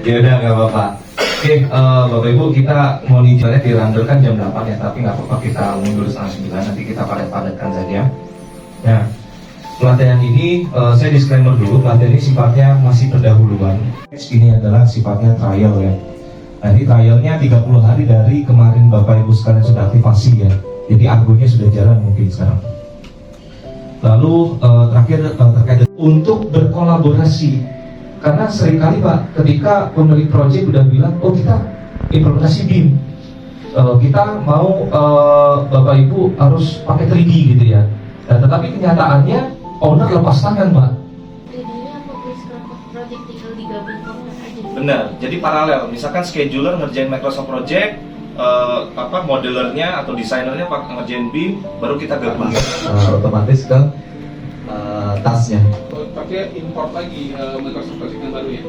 Ya udah nggak apa-apa. Oke, Bapak Ibu, kita mau nijalnya dirunderkan jam 8 ya, tapi nggak apa-apa kita mundur setengah 9, nanti kita padat-padatkan saja. Nah, pelatihan ini saya disclaimer dulu, pelatihan ini sifatnya masih pendahuluan. Ini adalah sifatnya trial ya. Nah, ini trialnya 30 hari dari kemarin Bapak Ibu sekalian sudah aktivasi ya. Jadi argonya sudah jalan mungkin sekarang. Lalu terakhir terkait untuk berkolaborasi, karena seringkali Pak, ketika pemilik proyek udah bilang, oh kita implementasi BIM, kita mau Bapak Ibu harus pakai 3D gitu ya. Nah, tetapi kenyataannya owner lepas tangan Pak. Jadinya fokus ke project tinggal digabung kontrak aja. Benar, jadi paralel. Misalkan scheduler ngerjain Microsoft Project, modelernya atau desainernya ngerjain BIM, baru kita gabung. Otomatis ke tasnya. Pakai import lagi Microsoft Project yang baru ya?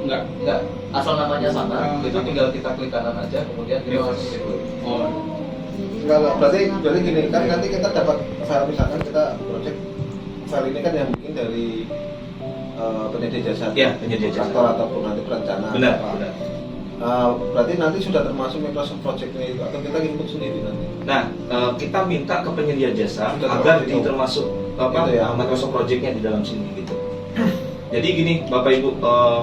Enggak. Asal namanya sama, itu tinggal kita klik kanan aja, kemudian kita masuk itu. Oh, Enggak, berarti gini, kan nanti kita dapat file, misalkan kita project file ini kan yang bikin dari penyedia jasa, Iya, penyedia jasa. kontraktor ataupun nanti perencana. Benar, apa. benar. Berarti nanti sudah termasuk Microsoft Project-nya itu, atau kita input sendiri nanti? Nah, kita minta ke penyedia jasa Sudah agar termasuk. termasuk Gitu ya. Microsoft Project-nya di dalam sini gitu. Jadi gini, Bapak Ibu,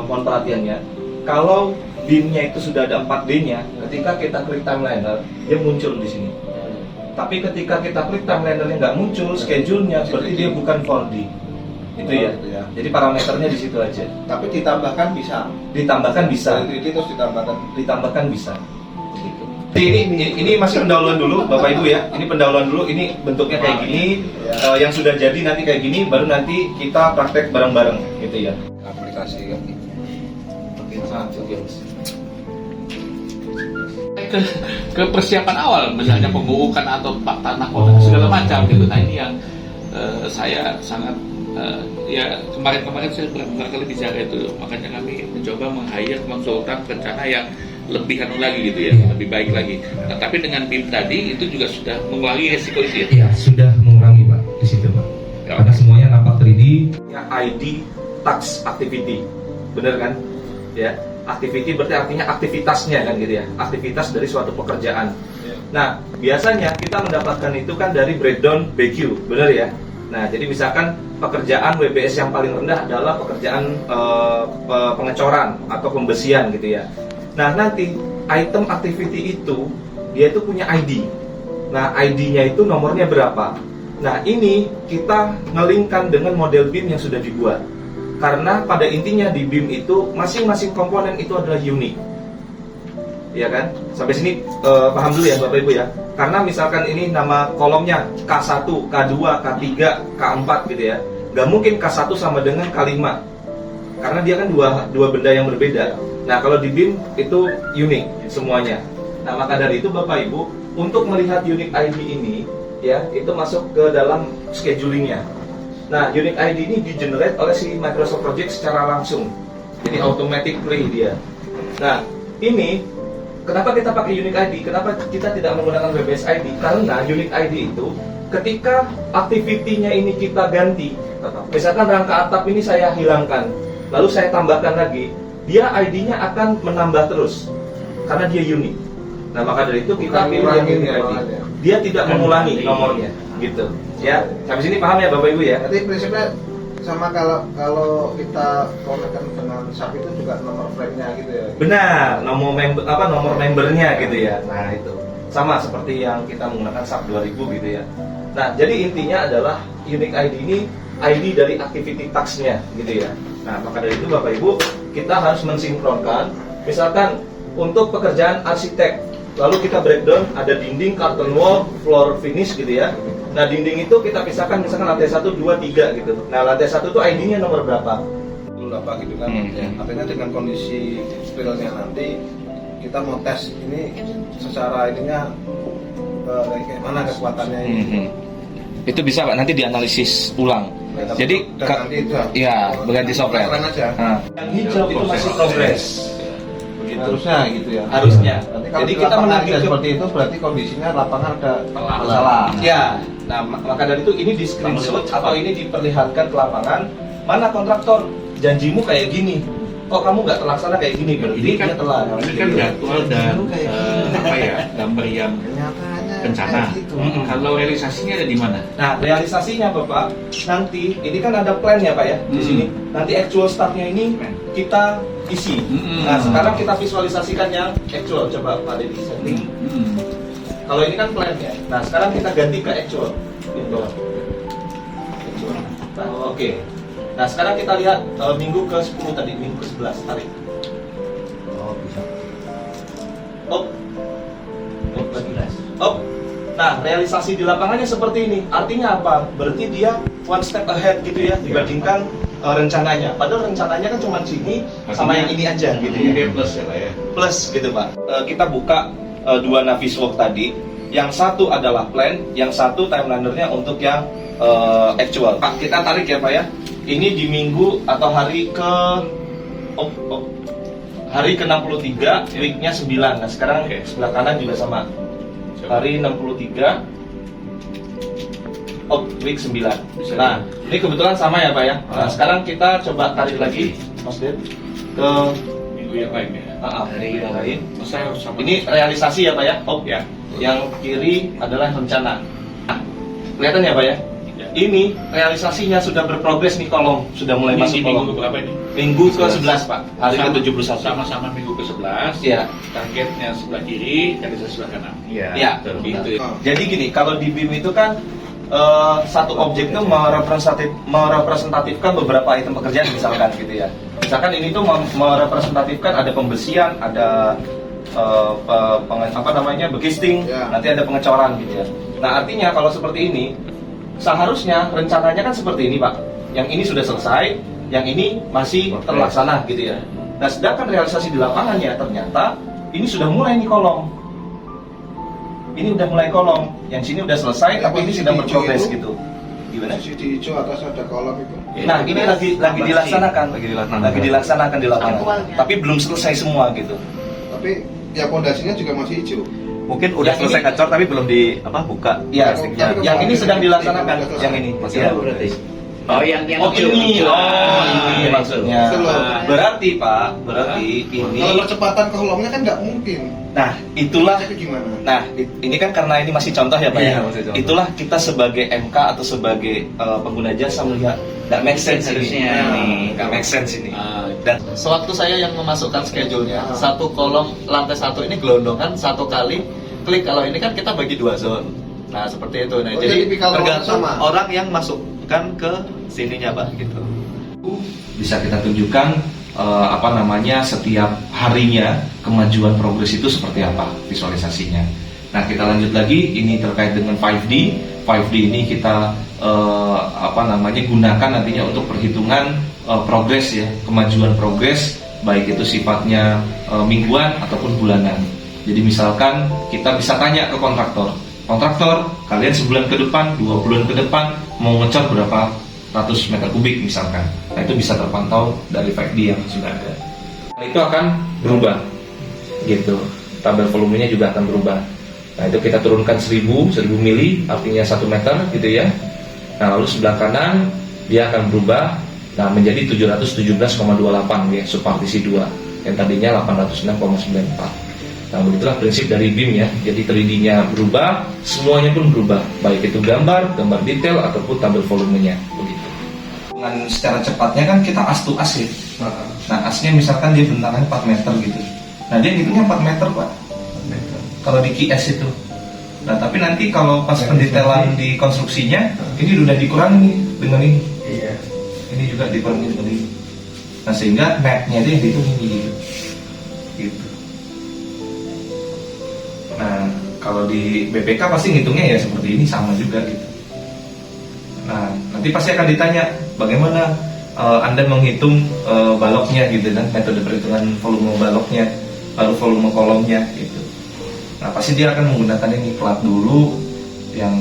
mohon perhatiannya. Kalau BIM-nya itu sudah ada 4D-nya, ketika kita klik timeliner, dia muncul di sini. Tapi ketika kita klik timeliner-nya nggak muncul, schedule-nya berarti dia bukan 4D. Itu ya. Gitu ya. Jadi parameternya di situ aja. Tapi ditambahkan bisa. Ditambahkan bisa. Dari 3D terus Ditambahkan bisa. Gitu. Jadi ini masih pendahuluan dulu, Bapak Ibu ya. Ini pendahuluan dulu. Ini bentuknya kayak gini. Yang sudah jadi nanti kayak gini, baru nanti kita praktek bareng-bareng, gitu ya. aplikasi kan. ke persiapan awal, misalnya pembuukan atau tanah kotak segala macam gitu. Nah ini yang saya sangat ya kemarin saya beberapa kali bicara itu, makanya kami mencoba meng-hire konsultan rencana yang lebih lagi gitu ya, lebih baik lagi. Nah, tapi dengan BIM tadi itu juga sudah mengurangi resiko itu ya. Iya, sudah mengurangi Pak di situ Pak. Ya. Karena semuanya nampak 3D. ID tax activity, bener kan? Ya, activity berarti artinya aktivitasnya kan gitu ya, aktivitas dari suatu pekerjaan. Nah, biasanya kita mendapatkan itu kan dari breakdown BQ, bener ya? Nah, jadi misalkan pekerjaan WBS yang paling rendah adalah pekerjaan pengecoran atau pembesian gitu ya. Nah, nanti item activity itu dia itu punya ID. Nah, ID-nya itu nomornya berapa? Nah, ini kita ngelingkan dengan model BIM yang sudah dibuat. Karena pada intinya di BIM itu masing-masing komponen itu adalah unik. Ya kan? Sampai sini paham dulu ya Bapak Ibu ya. Karena misalkan ini nama kolomnya K1, K2, K3, K4 gitu ya. Gak mungkin K1 sama dengan K5. Karena dia kan dua benda yang berbeda. Nah, kalau di BIM itu unik semuanya. Nah, maka dari itu Bapak Ibu, untuk melihat unique ID ini ya, itu masuk ke dalam schedulingnya. Nah, unique ID ini di-generate oleh si Microsoft Project secara langsung. Jadi automatically dia. Nah, ini kenapa kita pakai unique ID? Kenapa kita tidak menggunakan WBS ID? Karena unique ID itu ketika activity-nya ini kita ganti, misalkan rangka atap ini saya hilangkan, lalu saya tambahkan lagi, dia ID-nya akan menambah terus karena dia unik. Nah, maka dari itu kita pilih yang unique ID. Dia tidak mengulangi nomornya, gitu. Ya, sampai sini paham ya Bapak Ibu ya? Jadi prinsipnya sama kalau kita konekkan dengan SAP itu juga nomor frame-nya gitu ya. Benar, nomor membernya gitu ya. Nah, itu sama seperti yang kita menggunakan SAP 2000 gitu ya. Nah, jadi intinya adalah unique ID ini ID dari activity task-nya gitu ya. Nah, maka dari itu Bapak Ibu, kita harus mensinkronkan. Misalkan untuk pekerjaan arsitek, lalu kita breakdown ada dinding, curtain wall, floor finish gitu ya. Nah, dinding itu kita pisahkan misalkan lantai 1, 2, 3 gitu. Nah, lantai 1 itu ID-nya nomor berapa? Berapa gitu kan. Artinya dengan kondisi realnya nanti kita mau tes ini secara ininya kayak mana kekuatannya ini. Itu bisa Pak nanti dianalisis ulang. Nah, Jadi dan nanti itu ya berganti software. keren aja. Nah, yang hijau itu masih progress. Begitu. Harusnya gitu ya. Harusnya. Berarti kalau Jadi di kita lapangan menagih tidak ke seperti itu berarti kondisinya lapangan ada Salah. salah. ya. Nah, maka dari itu ini di screenshot atau ini diperlihatkan ke lapangan, mana kontraktor janjimu kayak gini. kok kamu nggak terlaksana kayak gini, berarti Ini kan dia telah. ini kan jadwal dan apa ya, gambar yang rencana. Kalau realisasinya ada di mana? Nah, realisasinya Bapak, nanti ini kan ada plan ya Pak ya di sini. Nanti actual startnya ini kita isi. Nah, sekarang kita visualisasikan yang actual. Coba Pak Deddy setting. Kalau ini kan plan ya. Nah, sekarang kita ganti ke actual. Gitu. Actual. Nah, oke. Nah, sekarang kita lihat minggu ke-10 tadi, minggu ke-11 tarik. Oh, bisa. Op. Op lagi. Op. Nah, realisasi di lapangannya seperti ini. Artinya apa? Berarti dia one step ahead gitu ya dibandingkan rencananya. Padahal rencananya kan cuma sini sama yang ini aja gitu ya. Dia plus ya lah ya. Plus gitu Pak. Kita buka dua Navisworks tadi. Yang satu adalah plan, yang satu timelinenya untuk yang actual. Pak, kita tarik ya Pak ya. Ini di minggu atau hari ke hari ke-63, weeknya 9. Nah, sekarang sebelah kanan juga sama. Hari 63 week 9. Nah, ini kebetulan sama ya Pak ya. Nah, sekarang kita coba tarik lagi Mas Ded ke Minggu yang lain ya. hari yang lain. Saya harus sama. Ini realisasi ya Pak ya. ya. Yang kiri adalah rencana. Nah, kelihatan ya Pak ya? Ini realisasinya sudah berprogres nih, kolom sudah mulai Ini masuk minggu kolom. berapa ini? Minggu ke-11 Pak, hari ke-71. Sama-sama minggu ke-11. Iya. Targetnya sebelah kiri, realisasi sebelah kanan. Iya. Gitu. Jadi gini, kalau di BIM itu kan satu objek itu merepresentatifkan beberapa item pekerjaan misalkan gitu ya. Misalkan ini tuh merepresentatifkan ada pembersihan, ada bekisting, nanti ada pengecoran gitu ya. Nah, artinya kalau seperti ini seharusnya rencananya kan seperti ini Pak. Yang ini sudah selesai, yang ini masih terlaksana gitu ya. Nah, sedangkan realisasi di lapangannya ternyata ini sudah mulai nih kolom. Ini udah mulai kolom, yang sini udah selesai, tapi ini sudah berprogres gitu. Gimana? Posisi di hijau atas ada kolom itu. Nah, ini lagi dilaksanakan, lagi dilaksanakan di lapangan. Tapi belum selesai semua gitu. Tapi ya pondasinya juga masih hijau. Mungkin udah Yang selesai ini- kacor tapi belum Ya, buka plastiknya. yang ini sedang dilaksanakan, yang ini. Masih Ya. berarti. Oh, yang Oh ini, ini maksudnya. Itu loh. Berarti Pak, berarti Kalau ini. percepatan ke kolomnya kan nggak mungkin. Nah, itulah. Jadi gimana? Nah, ini kan karena ini masih contoh ya Pak Iya, ya. masih contoh. Itulah kita sebagai MK atau sebagai pengguna jasa melihat nggak make sense ini. Harusnya. Nggak make sense ini. Dan Sewaktu saya yang memasukkan schedule-nya, satu kolom lantai satu ini gelondongan satu kali klik. Kalau ini kan kita bagi dua zone. Nah, seperti itu. Nah, Oh, jadi jadi pikal tergantung sama. orang yang masukkan ke sininya, Pak, gitu. Bisa kita tunjukkan setiap harinya kemajuan progres itu seperti apa visualisasinya. Nah, kita lanjut lagi, ini terkait dengan 5D. 5D ini kita gunakan nantinya untuk perhitungan progres ya, kemajuan progres baik itu sifatnya mingguan ataupun bulanan. Jadi misalkan kita bisa tanya ke kontraktor, kalian sebulan ke depan, 2 bulan ke depan mau ngecor berapa ratus meter kubik misalkan. Nah, itu bisa terpantau dari 5D yang sudah ada. Nah, itu akan berubah, gitu. Tabel volumenya juga akan berubah. Nah, itu kita turunkan 1000 mili, artinya 1 meter, gitu ya. Nah, lalu sebelah kanan dia akan berubah, nah menjadi 717,28 ya, subpartisi 2, yang tadinya 806,94. Nah, begitulah prinsip dari BIM ya. Jadi 3D-nya berubah, semuanya pun berubah, baik itu gambar detail ataupun tabel volumenya, begitu. Dengan secara cepatnya kan kita as to as ya. Nah, asnya misalkan dia bentangannya 4 meter gitu. Nah, dia ngitungnya 4 meter Pak. Kalau di QS itu. Nah, tapi nanti kalau pas pendetailan di konstruksinya, ini udah dikurangi nih dengan ini. Iya. Ini juga dikurangi dengan ini. Nah, sehingga net-nya itu yang dihitung ini gitu. Gitu. Nah, kalau di BPK pasti ngitungnya ya seperti ini, sama juga gitu. Nah, nanti pasti akan ditanya bagaimana Anda menghitung baloknya gitu kan, metode perhitungan volume baloknya, lalu volume kolomnya gitu. Nah, pasti dia akan menggunakan ini plat dulu, yang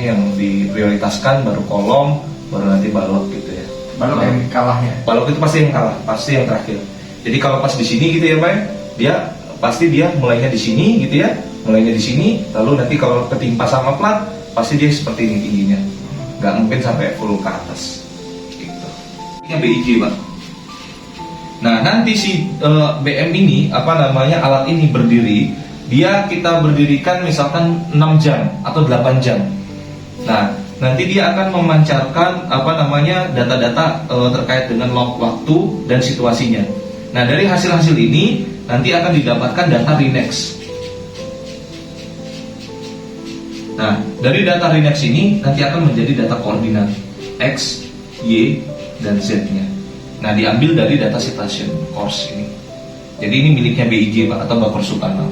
yang diprioritaskan, baru kolom, baru nanti balok gitu ya. Balok yang kalahnya. Balok itu pasti yang kalah, pasti yang terakhir. Jadi kalau pas di sini gitu ya Pak, dia pasti dia mulainya di sini gitu ya, mulainya di sini, lalu nanti kalau ketimpa sama plat, pasti dia seperti ini tingginya, nggak mungkin sampai full ke atas. Gitu. Ini BIG Pak. Nah, nanti si BM ini, alat ini berdiri, kita berdirikan misalkan 6 jam atau 8 jam. Nah, nanti dia akan memancarkan data-data terkait dengan log waktu dan situasinya. Nah, dari hasil-hasil ini nanti akan didapatkan data RENEX. Nah, dari data RENEX ini nanti akan menjadi data koordinat X, Y, dan Z-nya. Nah, diambil dari data citation course ini. Jadi ini miliknya BIG Pak, atau Baper Sukanal.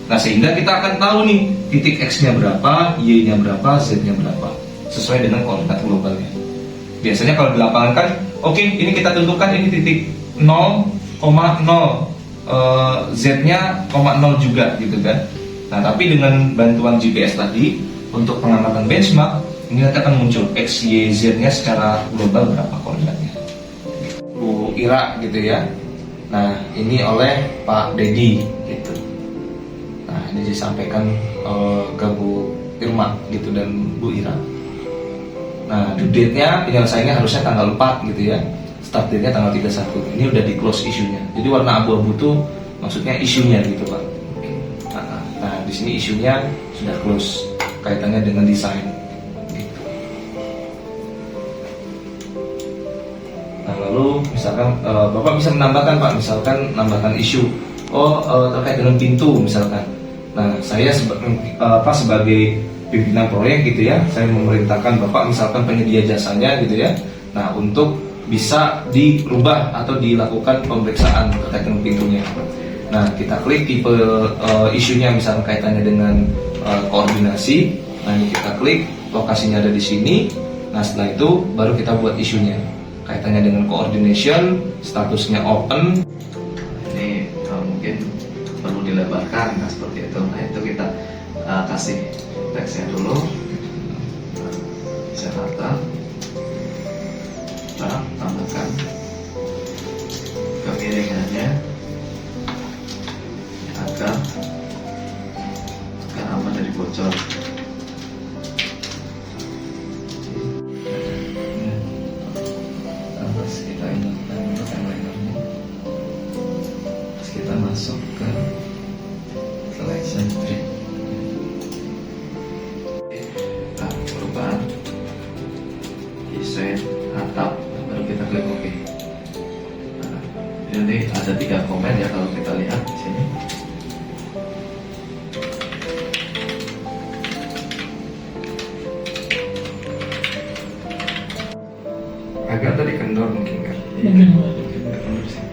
Nah, sehingga kita akan tahu nih titik X-nya berapa, Y-nya berapa, Z-nya berapa, sesuai dengan koordinat globalnya. Biasanya kalau di lapangan kan, oke, ini kita tentukan ini titik 0,0, Z-nya 0 juga gitu kan. Nah, tapi dengan bantuan GPS tadi untuk pengamatan benchmark, ini nanti akan muncul X, Y, Z-nya secara global berapa koordinatnya. Bu Ira gitu ya. Nah, ini oleh Pak Dedi gitu. Nah, ini disampaikan ke Bu Irma gitu dan Bu Ira. Nah, due date-nya penyelesaiannya harusnya tanggal 4 gitu ya. Start date-nya tanggal 31. Ini udah di close isunya. Jadi warna abu-abu itu maksudnya isunya gitu Pak. Nah, di sini isunya sudah close kaitannya dengan desain. Gitu. Nah, lalu misalkan Bapak bisa menambahkan Pak, misalkan menambahkan isu terkait dengan pintu misalkan. Nah, saya sebagai pimpinan proyek gitu ya, saya memerintahkan Bapak misalkan penyedia jasanya gitu ya. Nah, untuk bisa dirubah atau dilakukan pemeriksaan terkait dengan pintunya. Nah, kita klik tipe isunya misalkan kaitannya dengan koordinasi. Nah, ini kita klik lokasinya ada di sini. Nah, setelah itu baru kita buat isunya kaitannya dengan coordination, statusnya open. Ini mungkin perlu dilebarkan, nah seperti itu. Nah, itu kita kasih teksnya dulu. Saya rata. Nah, tambahkan kemiringannya agar aman dari bocor. Terus kita ini untuk timeline-nya. Terus kita masuk ke selection tree. Nah, perubahan desain atap, baru kita klik OK. Nah, ini ada 3 komen ya kalau kita lihat di sini. Agak tadi kendor mungkin kan? Iya, kendor sih.